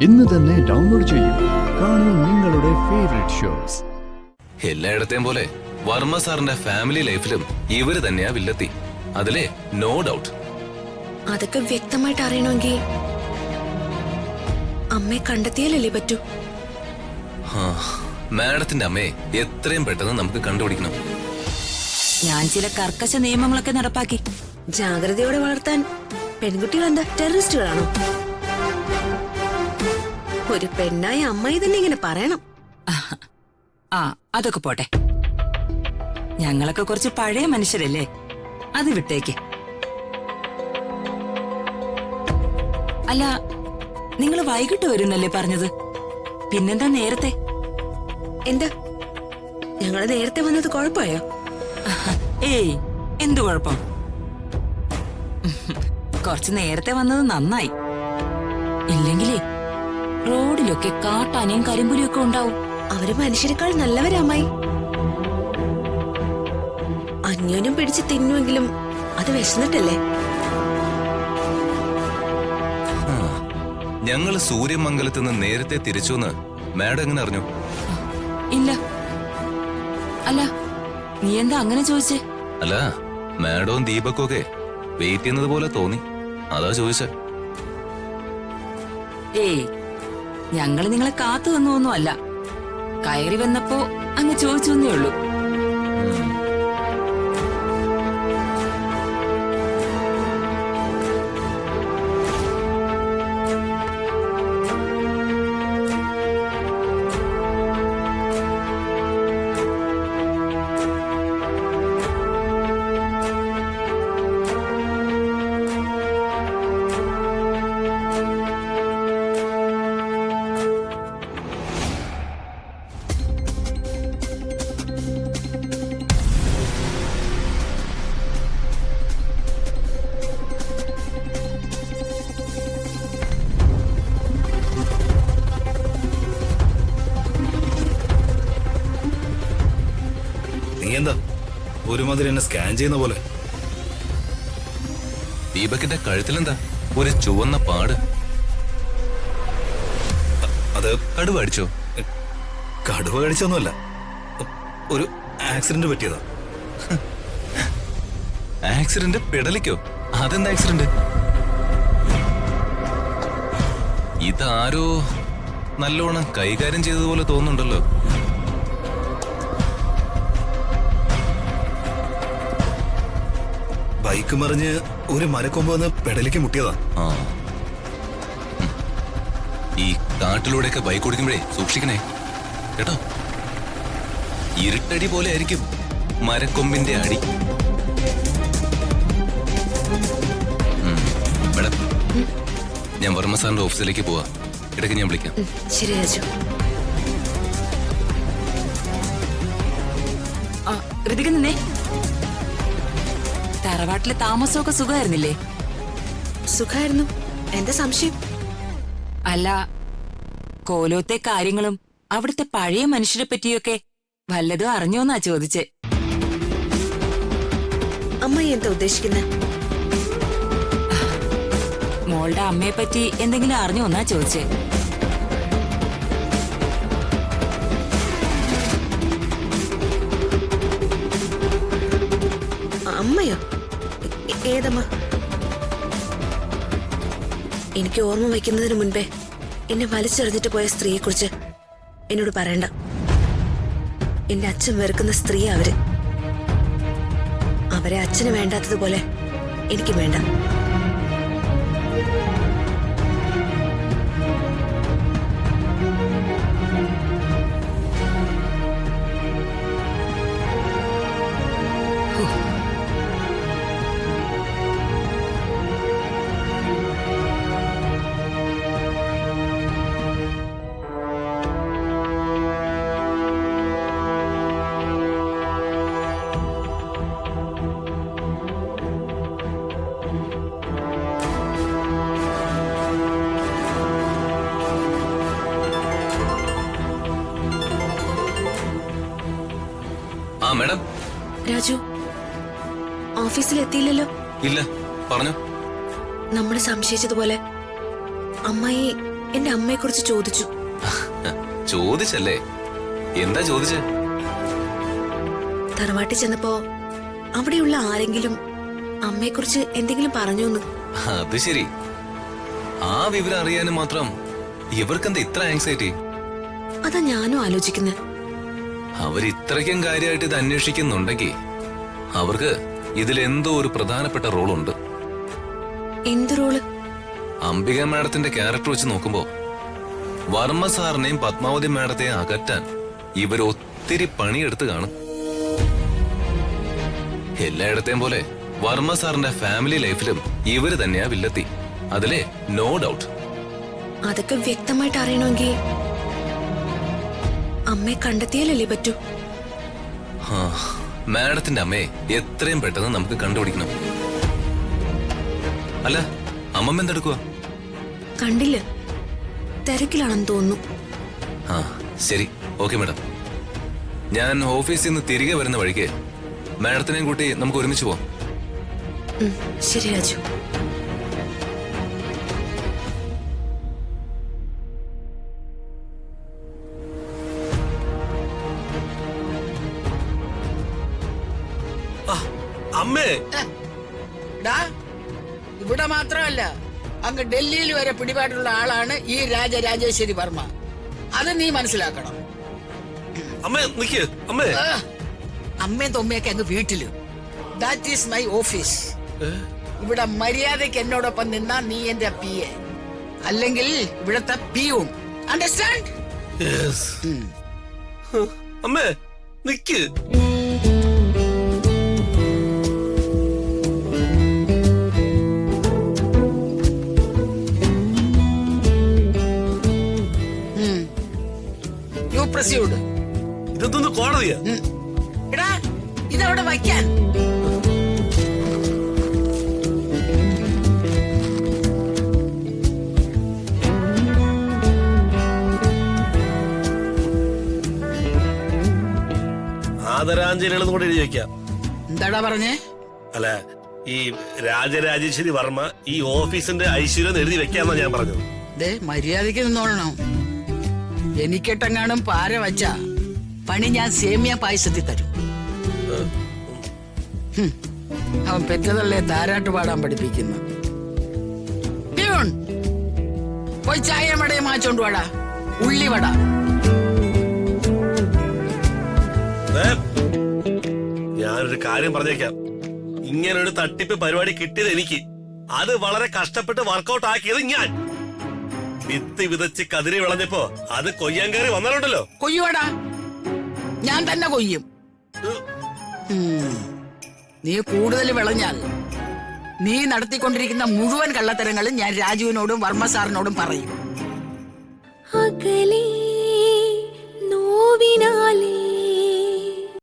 ഇന്ന് തന്നെ ഡൗൺലോഡ് ചെയ്യൂ. കാണൂ നിങ്ങളുടെ ഫേവറേറ്റ് ഷോസ്. എല്ലായിടത്തെയും പോലെ വർമ്മ സാറിന്റെ ഫാമിലി ലൈഫിലും ഇവര് തന്നെയാ വില്ലെത്തി. അതിലെ നോ ഡൗട്ട്. അതൊക്കെ വ്യക്തമായിട്ട് അറിയണമെങ്കിൽ അമ്മയെ കണ്ടെത്തിയാലല്ലേ പറ്റൂ. മാഡത്തിന്റെ അമ്മയെ എത്രയും പെട്ടെന്ന് നമുക്ക് കണ്ടുപിടിക്കണം. ഞാൻ ചില കർക്കശ നിയമങ്ങളൊക്കെ നടപ്പാക്കി. ജാഗ്രതയോടെ വളർത്താൻ പെൺകുട്ടികൾ എന്താ ടെററിസ്റ്റുകളാണോ? ഒരു പെണ്ണായ അമ്മായി തന്നെ ഇങ്ങനെ പറയണം. ആ അതൊക്കെ പോട്ടെ, ഞങ്ങളൊക്കെ കുറച്ച് പഴയ മനുഷ്യരല്ലേ, അത് വിട്ടേക്ക്. അല്ല, നിങ്ങൾ വൈകിട്ട് വരുന്നല്ലേ പറഞ്ഞത്, പിന്നെന്താ നേരത്തെ? എന്താ ഞങ്ങള് നേരത്തെ വന്നത് കുഴപ്പമായോ? ഏയ്, എന്തു കുഴപ്പം? കുറച്ച് നേരത്തെ വന്നത് നന്നായി. ഇല്ലെങ്കിലേ റോഡിലൊക്കെ കാട്ടാനയും കരിമ്പുലിയും ഒക്കെ ഉണ്ടാവും. അവര് മനുഷ്യരെക്കാൾ നല്ലവരാ അമ്മായി. അന്യോന്യം പിടിച്ച് തിന്നുമെങ്കിലും അത് വിശന്നിട്ടല്ലേ. ഞങ്ങള് സൂര്യമംഗലത്ത് നിന്ന് നേരത്തെ തിരിച്ചുവെന്ന് മാഡം എങ്ങനെ അറിഞ്ഞു? ഇല്ല. അല്ല, നീ എന്താ അങ്ങനെ ചോദിച്ചേ? അല്ല, മാഡവും ദീപക്കും ഒക്കെ വെയിറ്റ് ചെയ്യുന്നത് പോലെ തോന്നി, അതാ ചോദിച്ചേ. ഏയ്, ഞങ്ങള് നിങ്ങളെ കാത്തു തന്നൊന്നും അല്ല, കയറി വന്നപ്പോ അങ്ങ് ചോദിച്ചേ ഉള്ളൂ. എന്താ ഒരുമാതിരി എന്നെ സ്കാൻ ചെയ്യുന്ന പോലെ? ദീപകിന്റെ കഴുത്തിലെന്താ ഒരു ചുവന്ന പാട്? അത് കടുവ അടിച്ചോ? കടുവ കടിച്ചൊന്നുമല്ല, ഒരു ആക്സിഡന്റ് പറ്റിയതാ. ആക്സിഡന്റ്? പെടലിക്കോ? അതെന്താ ആക്സിഡന്റ്? ഇതാരോ നല്ലോണം കൈകാര്യം ചെയ്തതുപോലെ തോന്നുന്നുണ്ടല്ലോ. ബൈക്ക് മറിഞ്ഞ് ഒരു മരക്കൊമ്പ് വന്ന് പെടലിക്ക് മുട്ടിയതാ. ഈ കാട്ടിലൂടെയൊക്കെ ബൈക്ക് ഓടിക്കുമ്പോഴേ സൂക്ഷിക്കണേ കേട്ടോ. ഇരുട്ടടി പോലെ ആയിരിക്കും മരക്കൊമ്പിന്റെ അടി. മേഡം, ഞാൻ വർമ്മ സാറിന്റെ ഓഫീസിലേക്ക് പോവാ. ഇടയ്ക്ക് ഞാൻ വിളിക്കാം. ശരി രാജു. ഋതിക നിന്നേ. തറവാട്ടിലെ താമസമൊക്കെ സുഖമായിരുന്നില്ലേ? സുഖായിരുന്നു. എന്താ സംശയം? അല്ല, കോലോത്തെ കാര്യങ്ങളും അവിടുത്തെ പഴയ മനുഷ്യരെ പറ്റിയൊക്കെ വല്ലതും അറിഞ്ഞോന്നാ ചോദിച്ചേ. അമ്മായി എന്താ ഉദ്ദേശിക്കുന്നത്? മോളുടെ അമ്മയെ പറ്റി എന്തെങ്കിലും അറിഞ്ഞോന്നാ ചോദിച്ചേ. അമ്മയോ? ഏതമ്മ? എനിക്ക് ഓർമ്മ വയ്ക്കുന്നതിന് മുൻപേ എന്നെ വലിച്ചെറിഞ്ഞിട്ട് പോയ സ്ത്രീയെ കുറിച്ച് എന്നോട് പറയണ്ട. എന്റെ അച്ഛൻ വെറുക്കുന്ന സ്ത്രീ അവരെ അച്ഛന് വേണ്ടാത്തതുപോലെ എനിക്ക് വേണ്ട. ആ മേഡം. രാജു, ഓഫീസിൽ എത്തിയില്ലല്ലോ? ഇല്ല, പറഞ്ഞു. നമ്മൾ സംശയിച്ചതുപോലെ അമ്മായി എന്റെ അമ്മയെക്കുറിച്ച് ചോദിച്ചു. ചോദിച്ചല്ലേ? എന്താ ചോദിച്ചേ? തറവാട്ടിൽ ചെന്നപ്പോ അവിടെയുള്ള ആരെങ്കിലും അമ്മയെക്കുറിച്ച് എന്തെങ്കിലും പറഞ്ഞോന്ന്. അത് ശരി. ആ വിവരം അറിയാനും മാത്രം ഇവർക്കെന്താ ഇത്ര ആങ്സൈറ്റി? അതാ ഞാനും ആലോചിക്കുന്നത്. അവരിത്രയ്ക്കും കാര്യമായിട്ട് ഇത് അന്വേഷിക്കുന്നുണ്ടെങ്കിൽ അവർക്ക് ഇതിലെന്തോ ഒരു പ്രധാനപ്പെട്ട റോളുണ്ട്. എന്ത് റോള്? അംബിക മാഡത്തിന്റെ ക്യാരക്ടർ വെച്ച് നോക്കുമ്പോ വർമ്മ സാറിനെയും പത്മാവതി മാഡത്തെയും അകറ്റാൻ ഇവർ ഒത്തിരി പണിയെടുത്ത് കാണും. എല്ലായിടത്തെയും പോലെ വർമ്മ സാറിന്റെ ഫാമിലി ലൈഫിലും ഇവര് തന്നെയാ വില്ലത്തി. അതിലെ നോ ഡൗട്ട്. അതൊക്കെ വ്യക്തമായിട്ട് അറിയണമെങ്കിൽ അമ്മയെ കണ്ടെത്തിയാലല്ലേ പറ്റൂ. മാഡത്തിന്റെ അമ്മയെ എത്രയും പെട്ടെന്ന് നമുക്ക് കണ്ടുപിടിക്കണം. അല്ല, അമ്മമ്മ എന്തെടുക്കുക? കണ്ടില്ല, തിരക്കിലാണെന്ന് തോന്നുന്നു. ആ ശരി, ഓക്കെ മാഡം. ഞാൻ ഓഫീസിൽ നിന്ന് തിരികെ വരുന്ന വഴിക്ക് മാഡത്തിനെയും കൂട്ടി നമുക്ക് ഒരുമിച്ച് പോവാം. ശരി രാജു. അമ്മേ, ഇവിടെ മാത്രമല്ല, അങ്ങ് ഡൽഹിയിൽ വരെ പിടിപാടുള്ള ആളാണ് ഈ രാജരാജേശ്വരി വർമ്മ. അത് നീ മനസ്സിലാക്കണം. അമ്മേ നിക്ക്. അമ്മേ, അമ്മയും തൊമ്മയൊക്കെ അങ്ങ് വീട്ടില്. That is my office. ഇവിടെ മര്യാദയ്ക്ക് എന്നോടൊപ്പം നിന്നാ നീ എന്റെ PA, അല്ലെങ്കിൽ ഇവിടത്തെ പിയൂൺ. അണ്ടർസ്റ്റാൻഡ്? അമ്മേ നിക്ക്. You proceed. ഇതൊന്നും കോടതിയാ? എടാ, ഇതവിടെ വയ്ക്കാൻ. ആദരാഞ്ജലികളും കൂടെ എഴുതി വെക്കാം. എന്താടാ പറഞ്ഞേ? അല്ല, ഈ രാജരാജേശ്വരി വർമ്മ ഈ ഓഫീസിന്റെ ഐശ്വര്യം എഴുതി വെക്കാന്നാ ഞാൻ പറഞ്ഞത്. മര്യാദയ്ക്ക് നിന്നോളണം. എനിക്കെട്ടെങ്ങാനും പാര വച്ച പണി ഞാൻ സേമിയ പായസത്തിൽ തരും. അവൻ പെറ്റതല്ലേ താരാട്ട് പാടാൻ പഠിപ്പിക്കുന്നു. പ്യൂൺ, പോയി ചായ വടയും മാച്ചോണ്ട് വാടാ. ഉള്ളിവട. ഞാനൊരു കാര്യം പറഞ്ഞേക്കാം. ഇങ്ങനെ ഒരു തട്ടിപ്പ് പരിപാടി കിട്ടിയത് എനിക്ക്. അത് വളരെ കഷ്ടപ്പെട്ട് വർക്കൗട്ട് ആക്കിയത് ഞാൻ. വിത്ത് വിതച്ച് കതിരി വിളഞ്ഞപ്പോ അത് കൊയ്യാൻ കയറി വന്നാലുണ്ടല്ലോ. കൊയ്യുവാടാ, ഞാൻ തന്നെ കൊയ്യും. നീ കൂടുതൽ വിളഞ്ഞാൽ നീ നടത്തിക്കൊണ്ടിരിക്കുന്ന മുഴുവൻ കള്ളത്തരങ്ങളും ഞാൻ രാജുവിനോടും വർമ്മ സാറിനോടും പറയും.